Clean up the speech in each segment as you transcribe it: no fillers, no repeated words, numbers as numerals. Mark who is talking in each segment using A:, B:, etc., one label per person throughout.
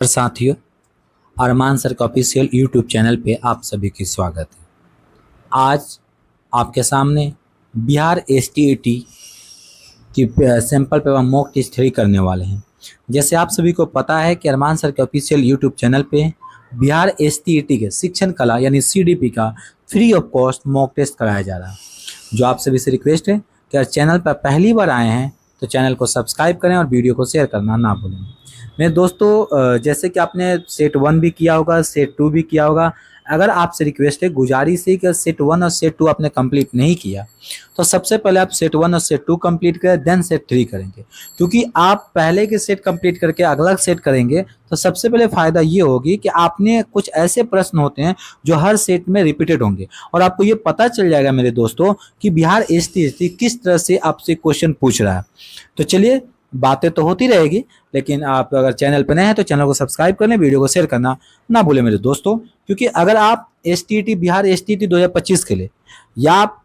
A: और साथियों, अरमान सर का ऑफिशियल यूट्यूब चैनल पे आप सभी की स्वागत है। आज आपके सामने बिहार एसटीईटी की सैंपल पेपर मॉक टेस्ट 3 करने वाले हैं। जैसे आप सभी को पता है कि अरमान सर के ऑफिशियल यूट्यूब चैनल पे बिहार एसटीईटी के शिक्षण कला यानी सीडीपी का free of cost mock test कराया जा रहा है। जो आप सभी से रिक्वेस्ट है कि अगर चैनल पर पहली बार आए हैं तो चैनल को सब्सक्राइब करें और वीडियो को शेयर करना ना भूलें। मेरे दोस्तों, जैसे कि आपने सेट 1 भी किया होगा, सेट 2 भी किया होगा। अगर आपसे रिक्वेस्ट है, गुजारिश है कि सेट 1 और सेट 2 आपने कंप्लीट नहीं किया तो सबसे पहले आप सेट 1 और सेट 2 कंप्लीट करें, देन सेट 3 करेंगे। क्योंकि आप पहले के सेट कंप्लीट करके अगला सेट करेंगे तो सबसे पहले फायदा ये होगी कि आपने कुछ ऐसे प्रश्न होते हैं जो हर सेट में रिपीटेड होंगे और आपको ये पता चल जाएगा मेरे दोस्तों कि बिहार एसटीईटी किस तरह से आपसे क्वेश्चन पूछ रहा है। तो चलिए, बातें तो होती रहेगी, लेकिन आप अगर चैनल पर नए हैं तो चैनल को सब्सक्राइब कर लें, वीडियो को शेयर करना ना भूलें मेरे दोस्तों। क्योंकि अगर आप एसटीईटी बिहार एसटीईटी 2025 के लिए या आप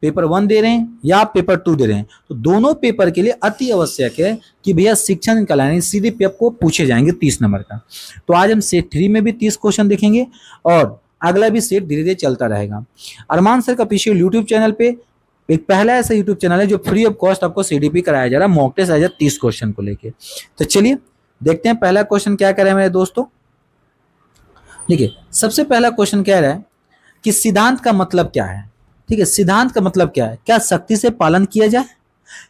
A: पेपर 1 दे रहे हैं या आप पेपर 2 दे रहे हैं तो दोनों पेपर के लिए अति आवश्यक है कि भैया शिक्षण कला यानी सीडीपी आपको पूछे जाएंगे 30 नंबर का। तो आज हम सेट 3 में भी 30 क्वेश्चन देखेंगे और अगला भी सेट धीरे धीरे चलता रहेगा। अरमान सर का ऑफिशियल यूट्यूब चैनल पे एक पहला ऐसा यूट्यूब चैनल है जो फ्री ऑफ कॉस्ट आपको सीडीपी कराया जा रहा है, मॉक टेस्ट आ जाए 30 क्वेश्चन को लेके। तो चलिए देखते हैं पहला क्वेश्चन क्या कह रहा है मेरे दोस्तों। देखिए, सबसे पहला क्वेश्चन कह रहा है कि सिद्धांत का मतलब क्या है। ठीक है, सिद्धांत का मतलब क्या है? क्या सख्ती से पालन किया जाए,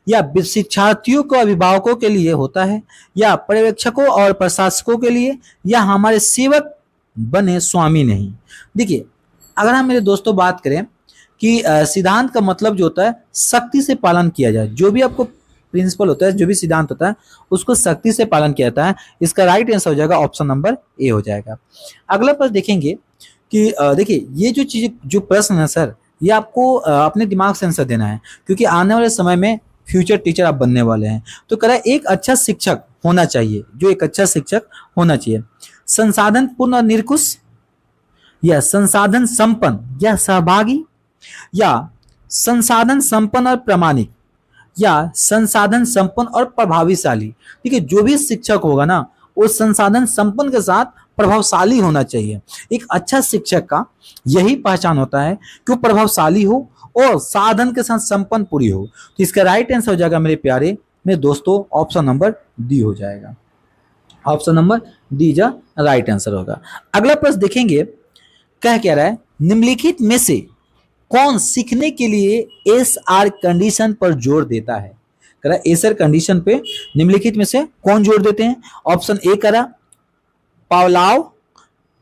A: या शिक्षार्थियों को अभिभावकों के लिए होता है, या पर्यवेक्षकों और प्रशासकों के लिए, या हमारे सेवक बने स्वामी नहीं। देखिए, अगर हम मेरे दोस्तों बात करें कि सिद्धांत का मतलब जो होता है सख्ती से पालन किया जाए, जो भी आपको प्रिंसिपल होता है, जो भी सिद्धांत होता है उसको सख्ती से पालन किया जाता है। इसका राइट आंसर हो जाएगा ऑप्शन नंबर ए हो जाएगा। अगला प्रश्न देखेंगे कि देखिए, ये जो चीज जो प्रश्न है सर, ये आपको अपने दिमाग से आंसर देना है, क्योंकि आने वाले समय में फ्यूचर टीचर आप बनने वाले हैं। तो कह रहा है एक अच्छा शिक्षक होना चाहिए, जो एक अच्छा शिक्षक होना चाहिए संसाधन पूर्ण और निरकुश, या संसाधन संपन्न या सहभागी, या संसाधन संपन्न और प्रामाणिक, या संसाधन संपन्न और प्रभावशाली। ठीक है, जो भी शिक्षक होगा ना वो संसाधन संपन्न के साथ प्रभावशाली होना चाहिए। एक अच्छा शिक्षक का यही पहचान होता है कि वो प्रभावशाली हो और साधन के साथ संपन्न पूरी हो। तो इसका राइट आंसर हो जाएगा मेरे प्यारे मेरे दोस्तों ऑप्शन नंबर डी हो जाएगा। ऑप्शन नंबर डी जा राइट आंसर होगा। अगला प्रश्न देखेंगे, क्या रहा है, निम्नलिखित में से कौन सीखने के लिए एस आर कंडीशन पर जोर देता है? करा एस आर कंडीशन पे निम्नलिखित में से कौन जोर देते हैं? ऑप्शन ए करा पावलाव,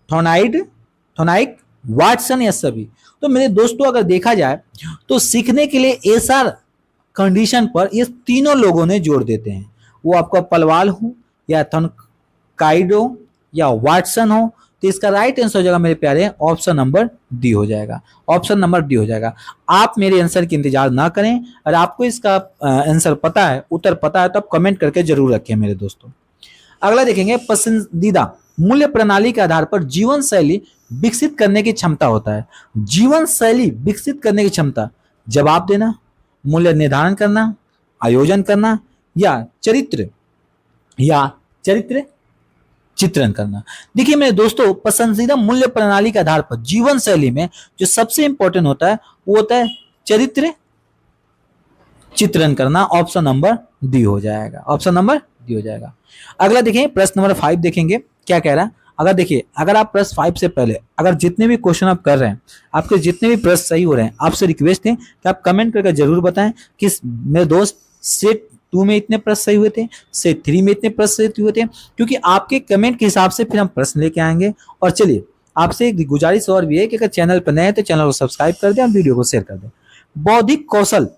A: थोनाइक, वाटसन या सभी। तो मेरे दोस्तों अगर देखा जाए तो सीखने के लिए एस आर कंडीशन पर ये तीनों लोगों ने जोर देते हैं। वो आपका पलवाल हो या थनकाइडो या वाटसन हो। तो इसका राइट आंसर हो जाएगा मेरे प्यारे ऑप्शन नंबर डी हो जाएगा। ऑप्शन नंबर डी हो जाएगा। आप मेरे आंसर की इंतजार ना करें, और आपको इसका आंसर पता है, उत्तर पता है, तो आप कमेंट करके जरूर रखें मेरे दोस्तों। अगला देखेंगे, पसंदीदा मूल्य प्रणाली के आधार पर जीवन शैली विकसित करने की क्षमता होता है। जीवन शैली विकसित करने की क्षमता जवाब देना, मूल्य निर्धारण करना, आयोजन करना, या चरित्र चित्रण करना। देखिए मेरे दोस्तों, पसंदीदा मूल्य प्रणाली के आधार पर जीवन शैली में जो सबसे इंपॉर्टेंट होता है वो होता है चरित्र चित्रण करना। ऑप्शन नंबर डी हो जाएगा। ऑप्शन नंबर डी हो जाएगा। अगला देखें, प्रश्न नंबर 5 देखेंगे क्या कह रहा है। अगर देखिए, अगर आप प्रश्न 5 से पहले अगर जितने भी क्वेश्चन आप कर रहे हैं, आपके जितने भी प्रश्न सही हो रहे हैं, आपसे रिक्वेस्ट है कि आप कमेंट करके जरूर बताएं कि मेरे दोस्त सेट 2 में इतने प्रश्न सही हुए थे, सेट 3 में इतने प्रश्न सही हुए थे, क्योंकि आपके कमेंट के हिसाब से फिर हम प्रश्न लेके आएंगे। और चलिए, आपसे एक गुजारिश और भी है कि अगर चैनल पर नए हैं तो चैनल को सब्सक्राइब कर दें और वीडियो को शेयर कर दें। बौद्धिक कौशल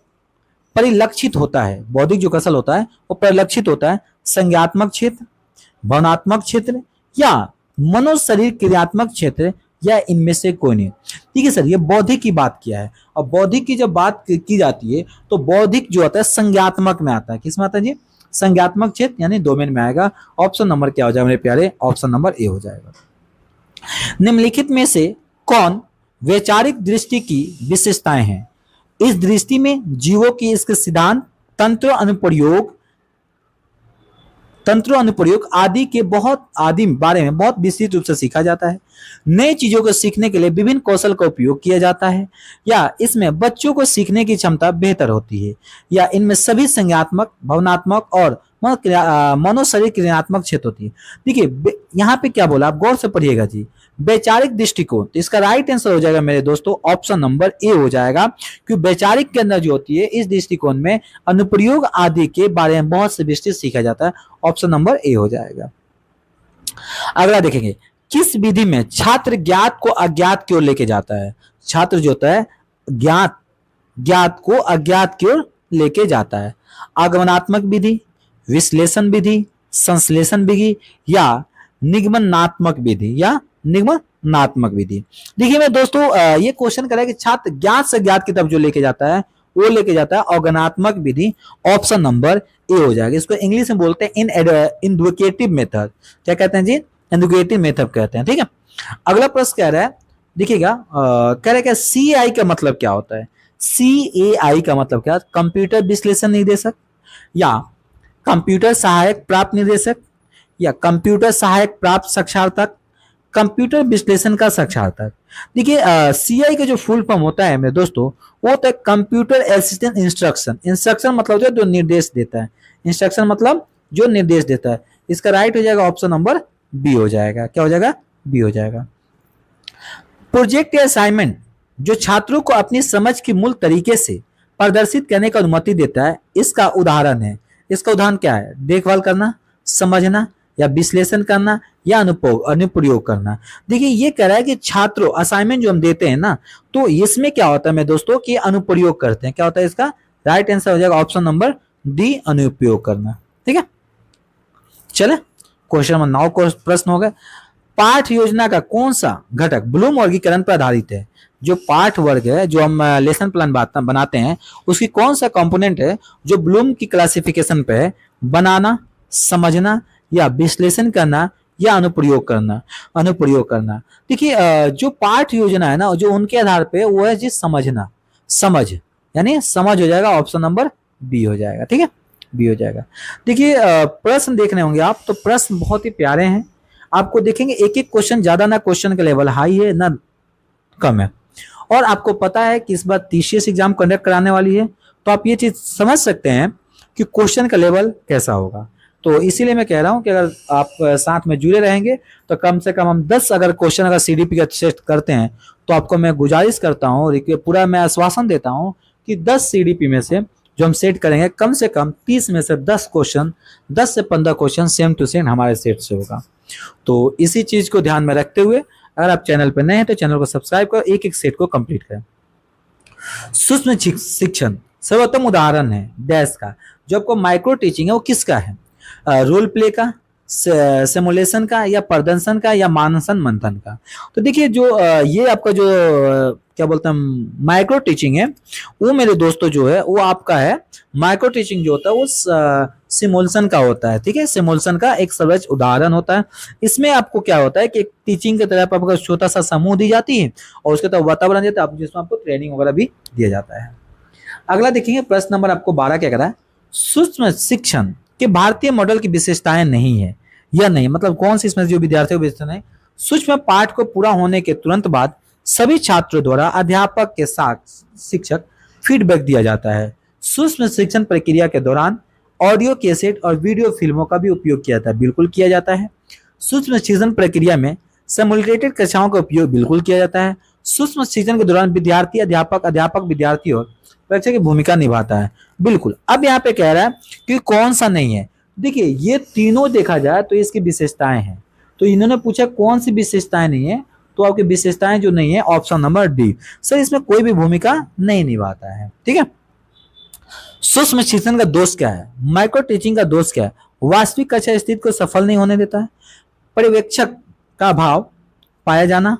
A: परिलक्षित होता है, बौद्धिक जो कौशल होता है वो परिलक्षित होता है संज्ञात्मक क्षेत्र, भावनात्मक क्षेत्र, या मनो शरीर क्रियात्मक क्षेत्र, या इनमें से कोई नहीं। ठीक है सर, ये बौद्धिक की बात किया है, और बौद्धिक की जब बात की जाती है तो बौद्धिक जो होता है संज्ञात्मक में आता है। किस में आता है जी? संज्ञात्मक क्षेत्र यानी डोमेन में आएगा। ऑप्शन नंबर क्या हो जाएगा मेरे प्यारे? ऑप्शन नंबर ए हो जाएगा। निम्नलिखित में से कौन वैचारिक दृष्टि की विशेषताएं हैं? इस दृष्टि में जीवों की इसके सिद्धांत, तंत्र, अनुप्रयोग, तंत्रों अनुप्रयोग आदि के बहुत आदि बारे में बहुत विस्तृत रूप से सीखा जाता है। नई चीजों को सीखने के लिए विभिन्न कौशल का उपयोग किया जाता है, या इसमें बच्चों को सीखने की क्षमता बेहतर होती है, या इनमें सभी संज्ञात्मक, भावनात्मक और मनोशरीर क्रियात्मक क्षेत्र होती है। देखिए यहाँ पे क्या बोला, आप गौर से पढ़िएगा जी। वैचारिक दृष्टिकोण, तो इसका राइट आंसर हो जाएगा मेरे दोस्तों ऑप्शन नंबर ए हो जाएगा, क्योंकि वैचारिक के अंदर जो होती है इस दृष्टिकोण में अनुप्रयोग आदि के बारे में बहुत से विस्तृत सीखा जाता है। ऑप्शन नंबर ए हो जाएगा। अगला देखेंगे, किस विधि में छात्र ज्ञात को अज्ञात की ओर लेके जाता है? छात्र जो होता है ज्ञात ज्ञात को अज्ञात की ओर लेके जाता है। आगमनात्मक विधि, विश्लेषण विधि, संश्लेषण विधि, या निगमनात्मक विधि, या निगमनात्मक विधि। देखिए मैं दोस्तों ये क्वेश्चन कर रहा है कि छात्र ज्ञात से ज्ञात की तरफ जो लेके जाता है वो लेके जाता है ऑर्गनात्मक विधि। ऑप्शन नंबर ए हो जाएगा। इसको इंग्लिश में बोलते हैं इंडुकेटिव मेथड। क्या कहते हैं जी? इंडुकेटिव मेथड कहते हैं। ठीक है, अगला प्रश्न कह रहा है, देखिएगा कह रहा है क्या CAI का मतलब क्या होता है? CAI का मतलब क्या? कंप्यूटर विश्लेषण निर्देशक, या कंप्यूटर सहायक प्राप्त निर्देशक, या कंप्यूटर सहायक प्राप्त साक्षात्कार, कंप्यूटर विश्लेषण का साक्षात्कार। देखिए CAI का जो फुल फॉर्म होता है मेरे दोस्तों वो होता है कंप्यूटर असिस्टेंट इंस्ट्रक्शन। इंस्ट्रक्शन मतलब जो निर्देश देता है, इंस्ट्रक्शन मतलब जो निर्देश देता है। इसका राइट हो जाएगा ऑप्शन नंबर बी हो जाएगा। क्या हो जाएगा? बी हो जाएगा। प्रोजेक्ट या असाइनमेंट जो छात्रों को अपनी समझ की मूल तरीके से प्रदर्शित करने की अनुमति देता है, इसका उदाहरण है। इसका उदाहरण क्या है? देखभाल करना, समझना, या विश्लेषण करना, या अनुप्रयोग करना। देखिए ये कह रहा है कि छात्रों असाइनमेंट जो हम देते हैं ना, तो इसमें क्या होता है मेरे दोस्तों कि अनुप्रयोग करते हैं। क्या होता है इसका? राइट आंसर हो जाएगा ऑप्शन नंबर डी, अनुप्रयोग करना। ठीक है, चले क्वेश्चन नंबर 9 को प्रश्न हो गए। पाठ योजना का कौन सा घटक ब्लूम वर्गीकरण पर आधारित है? जो पाठ वर्ग है, जो हम लेसन प्लान बनाते हैं, उसकी कौन सा कंपोनेंट है जो ब्लूम की क्लासिफिकेशन पे है? बनाना, समझना, या विश्लेषण करना, या अनुप्रयोग करना। अनुप्रयोग करना। देखिए जो पाठ योजना है ना, जो उनके आधार पे वो है जी समझना। समझ यानी समझ हो जाएगा, ऑप्शन नंबर बी हो जाएगा। ठीक है, बी हो जाएगा। देखिए प्रश्न देखने होंगे आप, तो प्रश्न बहुत ही प्यारे हैं। आपको देखेंगे एक एक क्वेश्चन, ज्यादा ना क्वेश्चन का लेवल हाई है ना कम है, और आपको पता है कि इस बार TCS एग्जाम कंडक्ट कराने वाली है, तो आप ये चीज समझ सकते हैं कि क्वेश्चन का लेवल कैसा होगा। तो इसीलिए मैं कह रहा हूं कि अगर आप साथ में जुड़े रहेंगे तो कम से कम हम 10 अगर क्वेश्चन अगर CDP का सेट करते हैं, तो आपको मैं गुजारिश करता हूं और पूरा मैं आश्वासन देता हूं कि 10 CDP में से जो हम सेट करेंगे, कम से कम 30 में से 10 क्वेश्चन, 10 से 15 क्वेश्चन सेम टू सेम हमारे सेट से होगा। तो इसी चीज को ध्यान में रखते हुए अगर आप चैनल पर नए हैं तो चैनल को सब्सक्राइब करो, एक एक सेट को कंप्लीट करें। सूक्ष्म शिक्षण सर्वोत्तम उदाहरण है डैश का। जो आपको माइक्रो टीचिंग है वो किसका है? रोल प्ले का, सिमुलेशन का, या प्रदर्शन का, या मानसन मंथन का। तो देखिए जो ये आपका जो क्या बोलते हैं माइक्रो टीचिंग है, वो मेरे दोस्तों जो है वो आपका है माइक्रो टीचिंग जो होता है वो सिमुलेशन का होता है। ठीक है, सिमुलेशन का एक सर्वोच्च उदाहरण होता है। इसमें आपको क्या होता है कि एक टीचिंग की तरफ आपको छोटा सा समूह दी जाती है और उसके तरफ वातावरण देता है जिसमें आपको ट्रेनिंग वगैरह भी दिया जाता है। अगला देखेंगे प्रश्न नंबर आपको 12 क्या कह रहा है? सूक्ष्म शिक्षण के भारतीय मॉडल की विशेषताएं नहीं है या नहीं, मतलब कौन सी इसमें जो विद्यार्थियों की विशेषता है? सूक्ष्म पाठ को पूरा होने के तुरंत बाद सभी छात्रों द्वारा अध्यापक के साथ शिक्षक फीडबैक दिया जाता है। सूक्ष्म शिक्षण प्रक्रिया के दौरान ऑडियो कैसेट और वीडियो फिल्मों का भी उपयोग किया जाता है। बिल्कुल किया जाता है। सूक्ष्म शिक्षण प्रक्रिया में सिमुलेटेड कक्षाओं का उपयोग बिल्कुल किया जाता है। सूक्ष्म शिक्षण के दौरान विद्यार्थी अध्यापक विद्यार्थी और परीक्षक की भूमिका निभाता है। बिल्कुल। अब यहाँ पे कह रहा है कि कौन सा नहीं है। देखिए ये तीनों देखा जाए तो इसकी विशेषताएं हैं, तो इन्होंने पूछा कौन सी विशेषताएं नहीं है, तो आपकी विशेषताएं जो नहीं है ऑप्शन नंबर डी सर, इसमें कोई भी भूमिका नहीं निभाता है। ठीक है। सूक्ष्म शिक्षण का दोष क्या है? माइक्रो टीचिंग का दोष क्या है? वास्तविक कक्षा स्थिति को सफल नहीं होने देता है, पर्यवेक्षक का अभाव पाया जाना,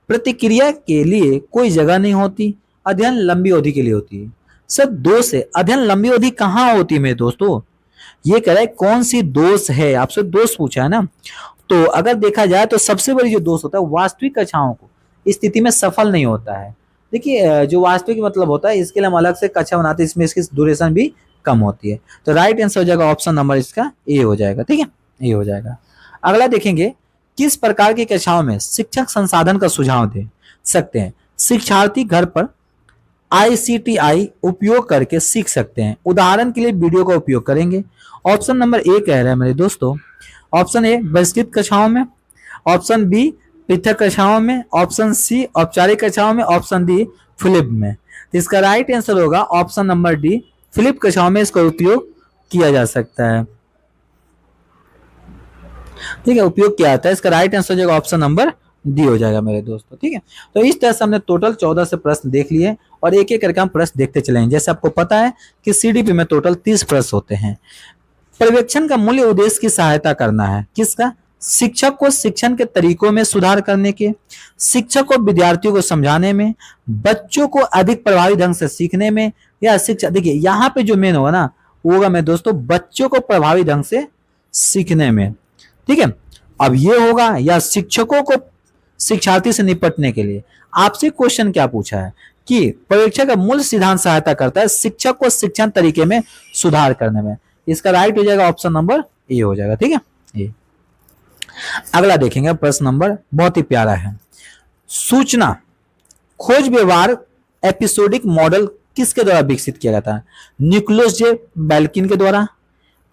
A: प्रतिक्रिया के लिए कोई जगह नहीं होती, अध्ययन लंबी अवधि के लिए होती है। सर दोष है, अध्ययन लंबी अवधि कहाँ होती है मेरे दोस्तों? ये कह रहा है कौन सी दोष है, आपसे दोष पूछा है ना। तो अगर देखा जाए तो सबसे बड़ी जो दोष होता है वास्तविक कक्षाओं को स्थिति में सफल नहीं होता है। देखिए जो वास्तविक मतलब होता है इसके लिए हम अलग से कक्षा बनाते हैं, इसमें इसकी ड्यूरेशन भी कम होती है। तो राइट आंसर हो जाएगा ऑप्शन नंबर इसका ए हो जाएगा। ठीक है, ए हो जाएगा। अगला देखेंगे, किस प्रकार की कक्षाओं में शिक्षक संसाधन का सुझाव दे सकते हैं? शिक्षार्थी घर पर ICTI उपयोग करके सीख सकते हैं। उदाहरण के लिए वीडियो का उपयोग करेंगे। ऑप्शन नंबर ए कह रहा है मेरे दोस्तों, ऑप्शन ए बहिष्कृत कक्षाओं में, ऑप्शन बी पृथक कक्षाओं में, ऑप्शन सी औपचारिक कक्षाओं में, ऑप्शन डी फ्लिप में। तो इसका राइट आंसर होगा ऑप्शन नंबर डी, फ्लिप कक्षाओं में इसका उपयोग किया जा सकता है। ठीक है, उपयोग किया जाता है। इसका राइट आंसर हो जाएगा ऑप्शन नंबर डी हो जाएगा मेरे दोस्तों। ठीक है, तो इस तरह से हमने टोटल 14 से प्रश्न देख लिए और एक एक करके हम प्रश्न देखते चलेंगे। जैसे आपको पता है कि CDP में टोटल 30 प्रश्न होते हैं। पर्यवेक्षण का मूल्य उद्देश्य की सहायता करना है। किसका? शिक्षक को शिक्षण के तरीकों में सुधार करने के, शिक्षक को विद्यार्थियों को समझाने में, बच्चों को अधिक प्रभावी ढंग से सीखने में, या शिक्षा, देखिए यहाँ पे जो मेन होगा ना वो होगा मेरे दोस्तों बच्चों को प्रभावी ढंग से सीखने में। ठीक है, अब ये होगा या शिक्षकों को शिक्षार्थी से निपटने के लिए। आपसे क्वेश्चन क्या पूछा है कि पर्यवेक्षण का मूल सिद्धांत सहायता करता है शिक्षक को शिक्षण तरीके में सुधार करने में। इसका राइट हो जाएगा ऑप्शन नंबर ए हो जाएगा। ठीक है, ए। अगला देखेंगे प्रश्न नंबर, बहुत ही प्यारा है। सूचना खोज व्यवहार एपिसोडिक मॉडल किसके द्वारा विकसित किया गया था? निकोलस जे बेल्किन के द्वारा,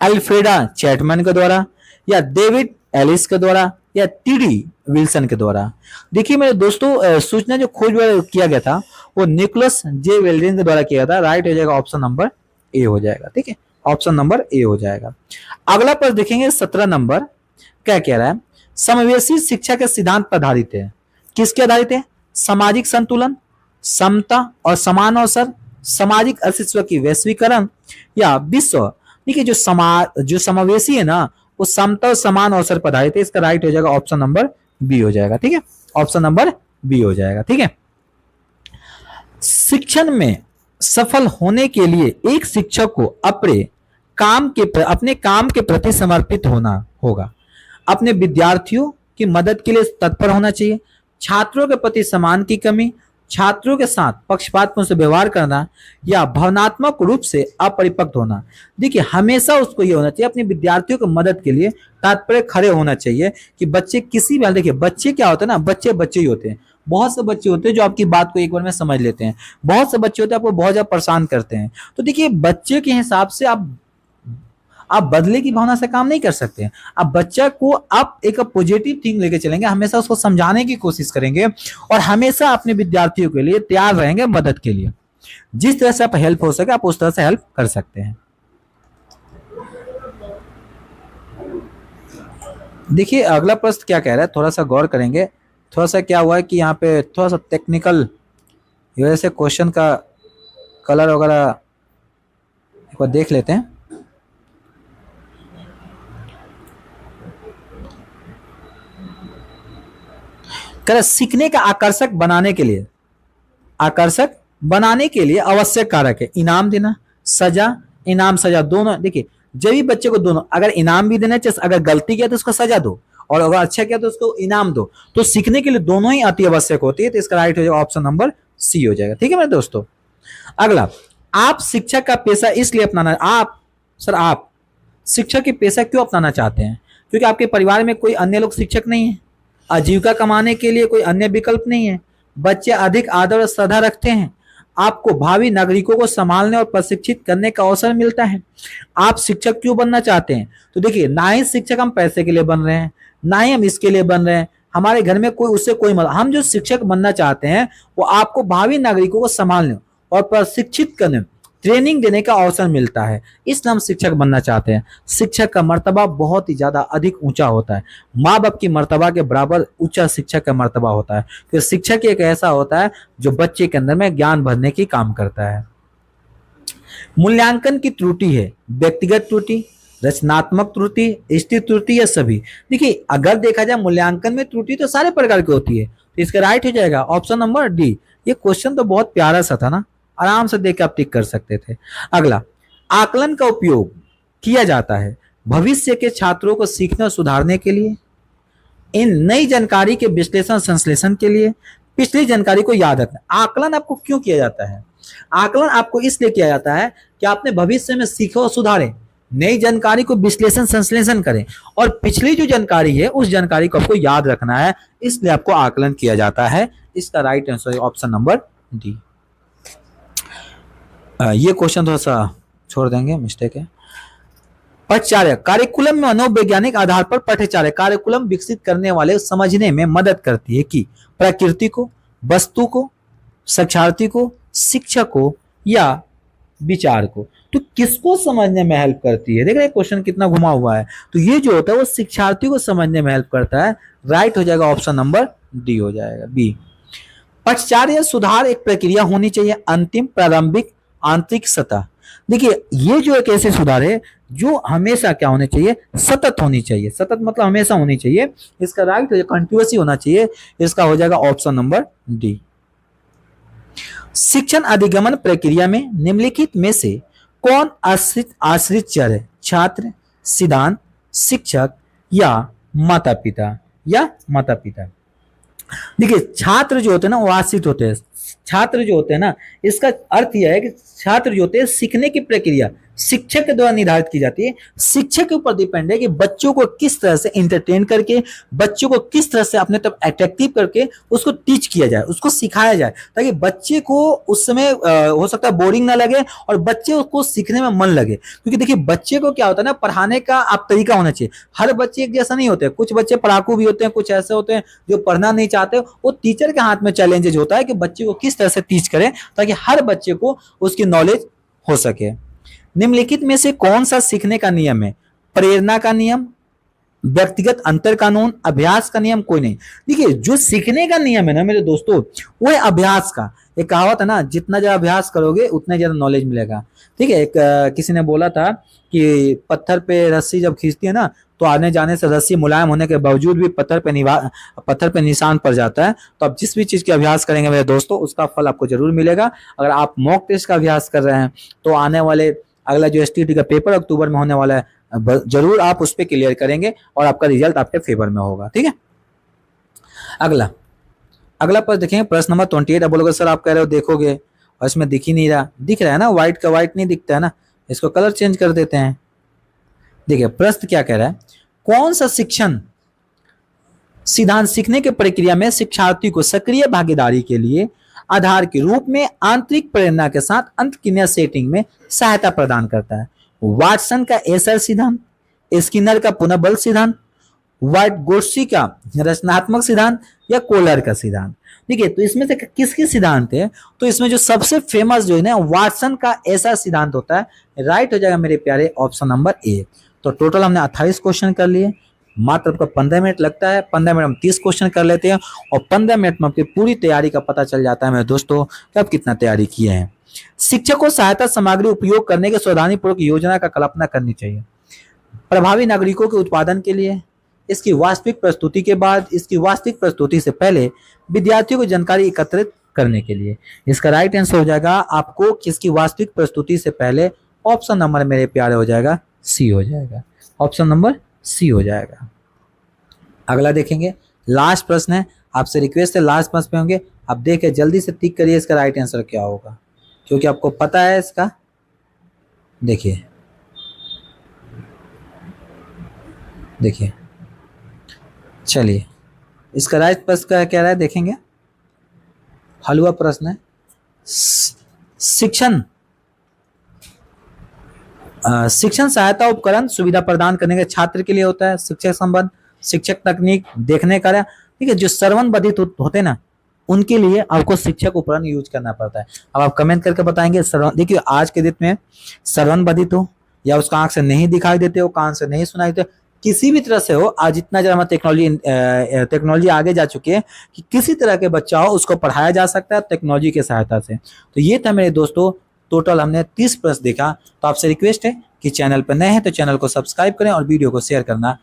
A: अल्फ्रेडा चैटमैन के द्वारा, या डेविड एलिस के द्वारा, या TD विल्सन के द्वारा। देखिए मेरे दोस्तों, सूचना जो खोज किया गया था वो निकोलस जे बेल्किन के द्वारा किया था। राइट हो जाएगा ऑप्शन नंबर ए हो जाएगा। ठीक है, ऑप्शन नंबर ए हो जाएगा। अगला प्रश्न देखेंगे 17 नंबर, क्या कह रहा है? समावेशी शिक्षा के सिद्धांत पर आधारित है। किसके आधारित है? सामाजिक संतुलन, समता और समान अवसर, सामाजिक अस्तित्व की वैश्वीकरण, या विश्व। देखिए जो समावेशी है ना वो समता और समान अवसर पर आधारित है। इसका राइट हो जाएगा ऑप्शन नंबर बी हो जाएगा। ठीक है, ऑप्शन नंबर बी हो जाएगा। ठीक है, शिक्षण में सफल होने के लिए एक शिक्षक को अपने काम के प्रति समर्पित होना होगा, अपने विद्यार्थियों की मदद के लिए तत्पर होना चाहिए, छात्रों के प्रति सम्मान की कमी, छात्रों के साथ पक्षपातपूर्ण से व्यवहार करना, या भावनात्मक रूप से अपरिपक्व होना। देखिए हमेशा उसको ये होना चाहिए अपने विद्यार्थियों की मदद के लिए तात्पर्य खड़े होना चाहिए कि बच्चे किसी भी, देखिए बच्चे क्या होते हैं ना, बच्चे ही होते हैं। बहुत से बच्चे होते हैं जो आपकी बात को एक बार में समझ लेते हैं, बहुत से बच्चे होते हैं आपको बहुत ज्यादा परेशान करते हैं। तो देखिए बच्चे के हिसाब से आप बदले की भावना से काम नहीं कर सकते। आप बच्चा को आप एक पॉजिटिव थिंग लेके चलेंगे, हमेशा उसको समझाने की कोशिश करेंगे और हमेशा अपने विद्यार्थियों के लिए तैयार रहेंगे मदद के लिए। जिस तरह से आप हेल्प हो सके आप उस तरह से हेल्प कर सकते हैं। देखिए अगला प्रश्न क्या कह रहा है, थोड़ा सा गौर करेंगे। थोड़ा सा क्या हुआ है कि यहाँ पे थोड़ा सा टेक्निकल वजह से क्वेश्चन का कलर वगैरह एक बार देख लेते हैं। सीखने का आकर्षक बनाने के लिए आवश्यक कारक है इनाम देना, सजा, इनाम सजा दोनों। देखिए जब भी बच्चे को दोनों, अगर इनाम भी देना चाहिए, अगर गलती किया तो उसको सजा दो और अगर अच्छा किया तो उसको इनाम दो। तो सीखने के लिए दोनों ही अति आवश्यक होती है। तो इसका राइट हो जाएगा ऑप्शन नंबर सी हो जाएगा। ठीक है मेरे दोस्तों। अगला, आप शिक्षक का पेशा इसलिए अपनाना, आप शिक्षक के पेशा क्यों अपनाना चाहते हैं? क्योंकि आपके परिवार में कोई अन्य लोग शिक्षक नहीं है, आजीविका कमाने के लिए कोई अन्य विकल्प नहीं है, बच्चे अधिक आदर और श्रद्धा रखते हैं, आपको भावी नागरिकों को संभालने और प्रशिक्षित करने का अवसर मिलता है। आप शिक्षक क्यों बनना चाहते हैं? तो देखिए ना ही शिक्षक हम पैसे के लिए बन रहे हैं, ना ही हम इसके लिए बन रहे हैं, हमारे घर में कोई उससे कोई मतलब, हम जो शिक्षक बनना चाहते हैं वो आपको भावी नागरिकों को संभालने और प्रशिक्षित करने, ट्रेनिंग देने का अवसर मिलता है, इसलिए हम शिक्षक बनना चाहते हैं। शिक्षक का मर्तबा बहुत ही ज्यादा अधिक ऊंचा होता है, माँ बाप की मर्तबा के बराबर ऊंचा शिक्षक का मर्तबा होता है। क्योंकि शिक्षक एक ऐसा होता है जो बच्चे के अंदर में ज्ञान भरने की काम करता है। मूल्यांकन की त्रुटि है व्यक्तिगत त्रुटि, रचनात्मक त्रुटि, स्थिर त्रुटि या सभी। देखिए अगर देखा जाए मूल्यांकन में त्रुटि तो सारे प्रकार की होती है, तो इसका राइट हो जाएगा ऑप्शन नंबर डी। ये क्वेश्चन तो बहुत प्यारा सा था ना, आराम से देख के आप टिक कर सकते थे। अगला, आकलन का उपयोग किया जाता है भविष्य के छात्रों को सीखने और सुधारने के लिए, इन नई जानकारी के विश्लेषण संश्लेषण के लिए, पिछली जानकारी को याद रखना। आकलन आपको क्यों किया जाता है? आकलन आपको इसलिए किया जाता है कि आपने भविष्य में सीखे और सुधारे, नई जानकारी को विश्लेषण संश्लेषण करें और पिछली जो जानकारी है उस जानकारी को आपको याद रखना है, इसलिए आपको आकलन किया जाता है। इसका right answer option number D. ये क्वेश्चन थोड़ा सा छोड़ देंगे, मिस्टेक है। पठचार्य कार्यकुलम में मनोवैज्ञानिक आधार पर पठचार्य कार्यकुलम विकसित करने वाले समझने में मदद करती है कि प्रकृति को, वस्तु को, साक्षार्थी को, शिक्षक को या विचार को। तो किसको समझने में हेल्प करती है? देख रहे हैं क्वेश्चन कितना घुमा हुआ है। तो ये जो होता है वो शिक्षार्थी को समझने में हेल्प करता है। राइट हो जाएगा ऑप्शन नंबर डी हो जाएगा, बी। पठचार्य सुधार एक प्रक्रिया होनी चाहिए, अंतिम, प्रारंभिक, आंतरिक, सतह। देखिए ये जो एक ऐसे सुधार है जो हमेशा क्या होने चाहिए, सतत होनी चाहिए। सतत मतलब हमेशा होनी चाहिए। इसका राइट हो जाएगा कंटिन्यूअस होना चाहिए। इसका हो जाएगा ऑप्शन नंबर डी। शिक्षण अधिगमन प्रक्रिया में निम्नलिखित में से कौन आश्रित चर है? छात्र, सिद्धांत, शिक्षक या माता पिता या माता पिता। देखिए छात्र जो होते हैं ना वो आश्रित होते हैं। छात्र जो होते हैं ना, इसका अर्थ यह है कि छात्र जो होते हैं सीखने की प्रक्रिया शिक्षक के द्वारा निर्धारित की जाती है। शिक्षक के ऊपर डिपेंड है कि बच्चों को किस तरह से एंटरटेन करके, बच्चों को किस तरह से अपने तरफ अट्रैक्टिव करके उसको टीच किया जाए, उसको सिखाया जाए, ताकि बच्चे को उस समय हो सकता है बोरिंग ना लगे और बच्चे उसको सीखने में मन लगे। क्योंकि देखिए बच्चे को क्या होता है ना, पढ़ाने का आप तरीका होना चाहिए। हर बच्चे एक जैसा नहीं होते, कुछ बच्चे पढ़ाकू भी होते हैं, कुछ ऐसे होते हैं जो पढ़ना नहीं चाहते। वो टीचर के हाथ में चैलेंजेज होता है कि बच्चे को किस तरह से टीच करें ताकि हर बच्चे को उसकी नॉलेज हो सके। निम्नलिखित में से कौन सा सीखने का नियम है? प्रेरणा का नियम, व्यक्तिगत अंतर कानून, अभ्यास का नियम? कोई नहीं। देखिए जो सीखने का नियम है ना मेरे दोस्तों, वो है अभ्यास का। एक कहावत है ना, जितना ज्यादा अभ्यास करोगे उतना ज्यादा नॉलेज मिलेगा। ठीक है, किसी ने बोला था कि पत्थर पे रस्सी जब खींचती है ना तो आने जाने से रस्सी मुलायम होने के बावजूद भी पत्थर पे निशान पड़ जाता है। तो आप जिस भी चीज का अभ्यास करेंगे मेरे दोस्तों, उसका फल आपको जरूर मिलेगा। अगर आप मॉक टेस्ट का अभ्यास कर रहे हैं तो आने वाले अगला जो एसटीटी का पेपर अक्टूबर में होने वाला है, जरूर आप उस पर क्लियर करेंगे और आपका रिजल्ट आपके फेवर में होगा। ठीक है, अगला प्रश्न देखेंगे, प्रश्न नंबर 28। अब बोलोगे सर आप कह रहे हो देखोगे और इसमें दिख ही नहीं रहा। दिख रहा है ना, व्हाइट का व्हाइट नहीं दिखता है ना, इसको कलर चेंज कर देते हैं। देखिए प्रश्न क्या कह रहा है, कौन सा शिक्षण सिद्धांत सीखने की प्रक्रिया में शिक्षार्थी को सक्रिय भागीदारी के लिए आधार के रूप में आंतरिक प्रेरणा के साथ अंतःक्रिया सेटिंग में सहायता प्रदान करता है? वाटसन का एसर सिद्धांत, स्किनर का पुनर्बल सिद्धांत, वाइटगोट्स्की का रचनात्मक सिद्धांत या कोलर का सिद्धांत? देखिए तो इसमें से किसके सिद्धांत है? तो इसमें जो सबसे फेमस जो है ना वाटसन का ऐसा सिद्धांत होता है। राइट हो जाएगा मेरे प्यारे ऑप्शन नंबर ए। तो टोटल हमने 28 क्वेश्चन कर लिए। मात्र आपको 15 मिनट लगता है। 15 मिनट हम 30 क्वेश्चन कर लेते हैं और 15 मिनट में आपकी पूरी तैयारी का पता चल जाता है मेरे दोस्तों कि आप कितना तैयारी किए हैं। शिक्षक को सहायता सामग्री उपयोग करने के सावधानी पूर्वक योजना का कल्पना करनी चाहिए। प्रभावी नागरिकों के उत्पादन के लिए, इसकी वास्तविक प्रस्तुति के बाद, इसकी वास्तविक प्रस्तुति से पहले, विद्यार्थियों को जानकारी एकत्रित करने के लिए। इसका राइट आंसर हो जाएगा आपको किसकी वास्तविक प्रस्तुति से पहले, ऑप्शन नंबर मेरे प्यारे हो जाएगा सी हो जाएगा। ऑप्शन नंबर सी हो जाएगा। अगला देखेंगे, लास्ट प्रश्न है, आपसे रिक्वेस्ट है लास्ट प्रश्न पे होंगे, आप देखे जल्दी से टिक करिए इसका राइट आंसर क्या होगा, क्योंकि आपको पता है इसका। देखिए चलिए इसका राइट प्रश्न क्या कह रहा है, देखेंगे। हलवा प्रश्न है, शिक्षण सहायता उपकरण सुविधा प्रदान करने के छात्र के लिए होता है। शिक्षक संबंध, शिक्षक तकनीक, देखने कार्य। ठीक है, जो श्रवण बाधित होते हैं ना उनके लिए आपको शिक्षक उपकरण यूज करना पड़ता है। अब आप कमेंट करके बताएंगे देखिए आज के दिन में श्रवण बाधित हो या उसका आंख से नहीं दिखाई देते हो, कान से नहीं सुनाई देते, किसी भी तरह से हो, आज इतना ज्यादा टेक्नोलॉजी आगे जा चुकी है कि किसी तरह के बच्चा हो उसको पढ़ाया जा सकता है टेक्नोलॉजी की सहायता से। तो ये था मेरे दोस्तों, टोटल हमने 30 प्रश्न देखा। तो आपसे रिक्वेस्ट है कि चैनल पर नए हैं तो चैनल को सब्सक्राइब करें और वीडियो को शेयर करना